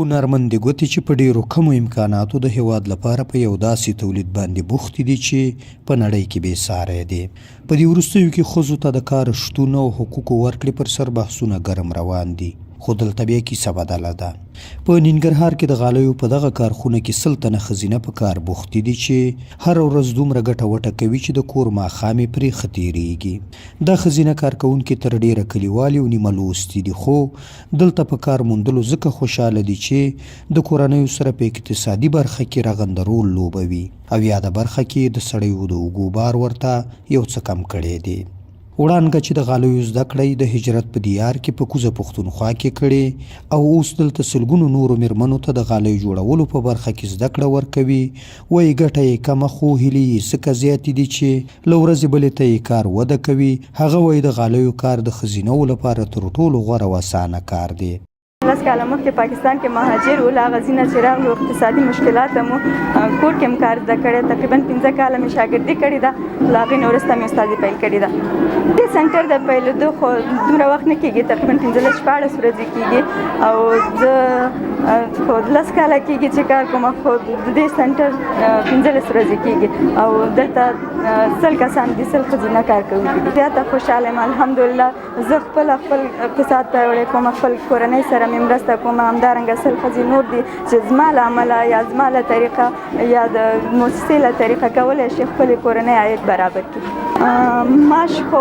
هنرمند ګوتې چې په ډیرو کمو امکاناتو د هیواد لپاره په یو داسې تولید باندې بوختې دي چې په نړۍ کې بې ساری دی. په دې وروستیو کې ښځو ته د کار شتون او حقوقو ورکړې پر سر بحثونه ګرم روان دي، خو دلته بیا کیسه بدله ده. په ننګرهار کې د غالیو په دغه کارخونه کې 100 تنه ښځینه په کار بوختې دي چې هر ورځ دومره ګټه وټه کوي چې د کور ماښام یې پرې ښه تېرېږي. دا ښځینه کارکوونکې تر ډېره کلیوالې او نیمه لوستې دي، خو دلته په کار موندلو ځکه خوشحاله دي چې د کورنیو سره په اقتصادي برخه کې رغنده رول لوبوي او یا د برخه کې د سړیو د اوږو بار ورته یو څه کم کړی دی. وړانګه چې د غالیو زده کړه د هجرت په دیار کې په کوزه پښتونخوا کې کړې او اوس دلته سلګونو نورو میرمنو ته د غالیو جوړولو په برخه کې زده کړه ورکوي. وایي ګټه یې کمه خو هیلې یې ځکه زیاتې دي چې له ورځې بلې ته یې کار وده کوي. هغه وایي د غالیو کار د ښځینو لپاره تر ټولو غوره او اسانه کار دی. 10 کاله مخکې پاکستان کې مهاجر وو، له هغه ځینه چې راغلو اقتصادي مشکلات مو کور کې هم کار زده کړی، تقریبا 15 کاله مې شاګردي کړې ده، له هغې نه وروسته مې استادي پیل کړې ده. دې سنټر د پیلېدو خو دومره وخت نه کېږي، تقریبا 15-14 ورځې کېږي او زه خو 10 کاله کېږي چې کار کوم، خو د دې سنټر 15 ورځې کېږي او دلته 100 کسان دي، 100 ښځینه کارکوونکي دي. زیاته خوشحاله یم الحمدلله. زه خپل اقتصاد پیاوړی کوم، خپل کورنۍ سره مې مرسته کوم، همدارنګه 100 ښځې نور دي چې زما له امله یا زما له طریقه یا د مؤسسې له طریقه کولی شي خپلې کورنۍ عاید برابر کړي. معاش خو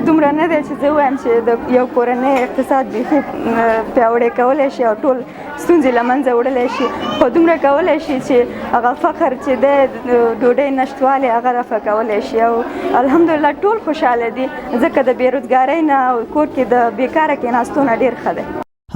دومره نه دی چې زه ووایم چې د یو کورنۍ اقتصاد بیخي پیاوړی کولی شي او ټول ستونزې له منځه وړلی شي، خو دومره کولی شي چې هغه فقر چې دی ډوډۍ نشتوالی هغه رفع کولی شي او الحمدلله ټول خوشحاله دي، ځکه د بېروزګارۍ نه او کور کې د بېکاره کېناستو نه ډېر ښه دی.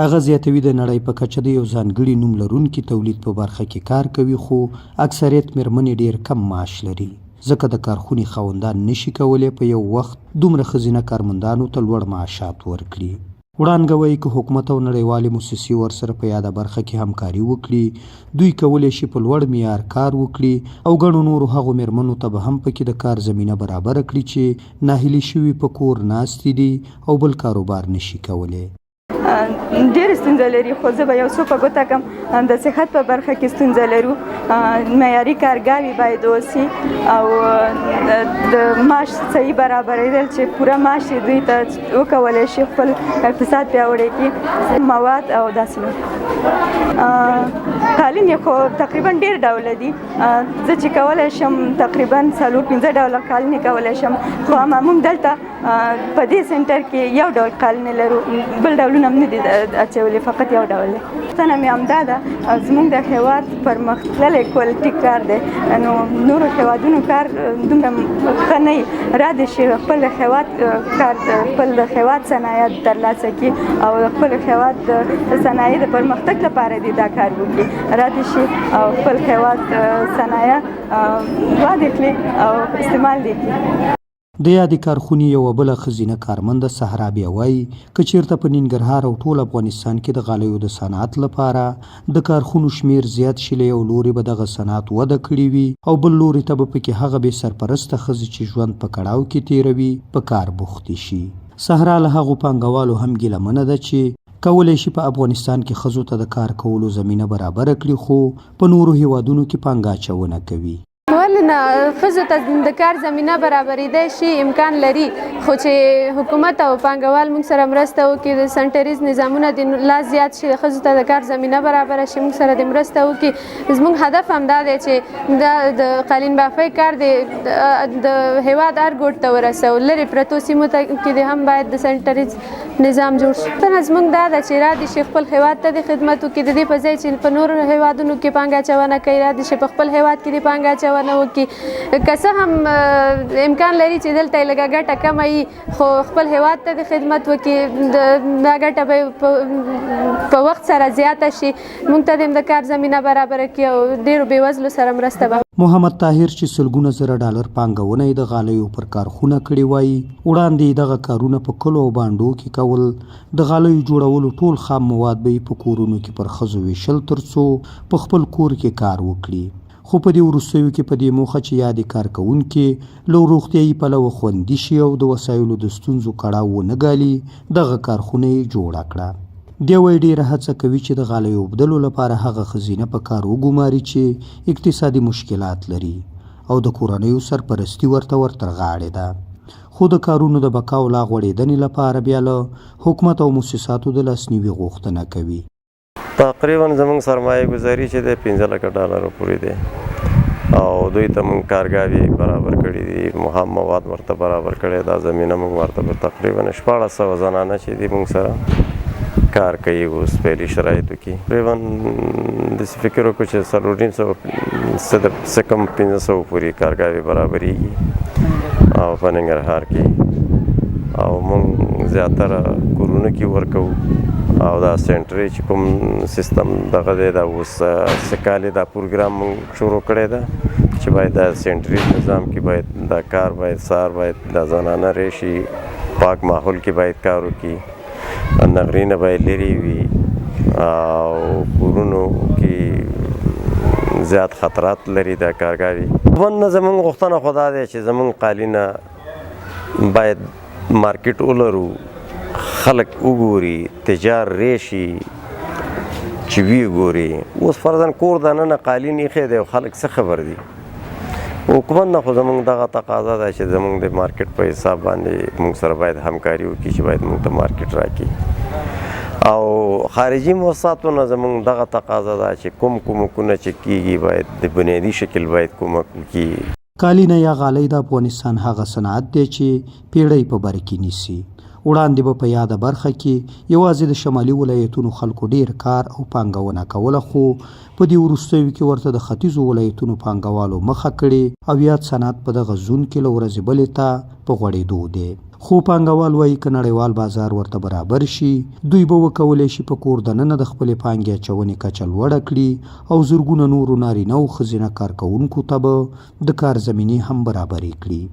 هغه زیاتوي د نړۍ په کچه د یو ځانګړي نوم لرونکي تولید په برخه کې کار کوي، خو اکثریت میرمنې ډیر کم معاش لري، ځکه د کارخونې خاوندان نشي کولی په یو وخت دومره ښځینه کارمندانو ته لوړ معاشات ورکړي. وړانګه وایي که حکومت او نړیوالې موسسې ورسره په یاده برخه کې همکاري وکړي، دوی کولی شي په لوړ معیار کار وکړي او ګڼو نورو هغو میرمنو ته به هم پکې د کار زمینه برابره کړي چې ناهیلي شوي په کور ناستې دي او بل کاروبار نشي کولی. ډېرې ستونزه لري، خو زه به یو څو په ګوته کړم. د صحت په برخه کې ستونزه لرو، معیاري کارګاوې باید اوسي او د معاش صحیح برابرېدل چې پوره معاش یې دوی ته وکولی شي خپل اقتصاد پیاوړی کړي. مواد او داسې نور قالین یې خو تقریبا ډېر ډوله دي، زه چې کولی شم تقریبا 4-5 ډوله قالین یې کولی شم، خو موږ دلته په دې سنټر کې یو ډول قالین لرو، بل ډولونه هم نه دي اچولي، فقط یو ډول دی. پوښتنه مې همدا ده، زموږ د هیواد پرمختللی کوالټي کار دی، نو نورو هیوادونو کار دومره ښه نه وي، را دې شي خپل هیواد کار خپل د هیواد صنایع ترلاسه کړي او خپل هیواد د صنایع د پرمختګ لپاره دې دا کار وکړي، را دې شي او خپل هیواد صنایع وده کړي او استعمال دې کړي. د یادې کارخونې یوه بله ښځینه کارمنده صحرا بیا وایي که چېرته په ننګرهار او ټول افغانستان کې د غالیو د صنعت لپاره د کارخونو شمیر زیات شي، له یو لوري به دغه صنعت وده کړې وي او بل لوري ته به پکې هغه بې سرپرسته ښځې چې ژوند په کړاو کې تېروي په کار بوختې شي. صحرا له هغو پانګوالو هم ګیلمنه ده چې کولی شي په افغانستان کې ښځو ته د کار کولو زمینه برابره کړي، خو په نورو هیوادونو کې پانګه اچونه کوي. ولې نه ښځو ته د کار زمینه برابرېدی شي، امکان لري، خو چې حکومت او پانګوال موږ سره مرسته وکړي، د سنټریز نظامونه د لا زیات شي، د ښځو ته د کار زمینه برابره شي، موږ سره د مرسته وکړي. زموږ هدف همدا دی چې دا د قالین بافۍ کار د هیواد هر ګوټ ته ورسو، لرې پرتو سیمو ته کې هم باید د سنټریز نظام جوړ شي. زموږ دا ده چې را دې شي خپل هیواد ته د خدمت وکړي، د دې په ځای چې په نورو هیوادونو کې پانګه اچونه کوي، را دې شي په خپل هیواد کې د پانګه اچونه وکړي. که څه هم امکان لري چې دلته یې لږه ګټه کمه وي، خو خپل هیواد ته د خدمت وکړي، دا ګټه به په وخت سره زیاته شي، موږ ته د کار زمینه برابره کړي او ډېرو بېوزلو سره مرسته به. محمد طاهر چې سلګونه زره ډالر پانګونه یې د غالیو پر کارخونه کړې وایي، وړاندې دغه کارونه په کلو او بانډو کې کول، د غالیو جوړولو ټول خام مواد به یې په کورونو کې پر ښځو ویشل تر څو په خپل کور کې کار وکړي. خو په دې وروستیو کې په دې موخه چې یادې کارکوونکې له روغتیایي پلوه خوندي شي او د وسایلو د ستونزو کړاو ونه ګالي، دغه کارخونه یې جوړه کړه. دی وایي ډېره هڅه کوي چې د غالیو اوبدلو لپاره هغه ښځینه په کار وګماري چې اقتصادي مشکلات لري او د کورنیو سرپرستي ورته ورتر غاړې ده، خو د کارونو د بقا او لا غوړېدنې لپاره بیا له حکومت او مؤسساتو د لاسنیوي غوښتنه کوي. تقریبا زموږ سرمایه گذاري چې د $15,00,000 پورې دی او دوی ته موږ کارګاوې برابر کړي دي، مهم مواد ورته برابر کړی، دا زمینه موږ ورته تقریبا 1600 زنانه چې دي موږ سره کار کوي اوس فعلي شرایطو کې. تقریبا داسې فکر وکړو چې 350 څه کم 1500 پورې کارګاوې برابرېږي او په ننګرهار کې او موږ زیاتره کورونو کې ورکوو او دا سنټري چې کوم سیستم دغه دی دا اوس څه کال دا پروګرام موږ شروع کړی ده چې باید دا سنټري نظام کې باید دا کار باید سهار باید دا زنانه راشي، پاک ماحول کې باید کار وکړي، نغرینه باید لرې وي او کورونو کې زیات خطرات لري دا کارګاوې. نه زموږ غوښتنه خو دا دی چې زموږ قالینه باید مارکیټ ولرو، خلک وګوري، تجار راشي چې وی ګوري. اوس فرضاً کور دننه قالین ایښی دی او خلک څه خبر دي. حکومت نه خو زموږ دغه تقاضا ده چې زموږ د مارکیټ په حساب باندې موږ سره باید همکاري وکړي چې باید موږ ته مارکیټ راکړي او خارجي مؤسساتو نه زموږ دغه تقاضا ده چې کوم کومکونه چې کېږي باید د بنیادي شکل باید کومک وکړي. قالینه یا غالۍ د افغانستان هغه صنعت دی چې پیړۍ په بر کې نیسي. وړاندې به په یاده برخه کې یوازې د شمالي ولایتونو خلکو ډیر کار او پانګونه کوله، خو په دې وروستیو کې ورته د ختیځو ولایتونو پانګوالو مخه کړې او یاد صنعت په دغه زون کې له ورځې بلې ته په غوړېدو دی. خو پانګوال وایي که نړیوال بازار ورته برابر شي دوی به وکولی شي په کور دننه د خپلې پانګې اچونې کچه لوړه کړي او زرګونه نورو نارینه او ښځینه کارکوونکو ته به د کار زمینې هم برابرې کړي.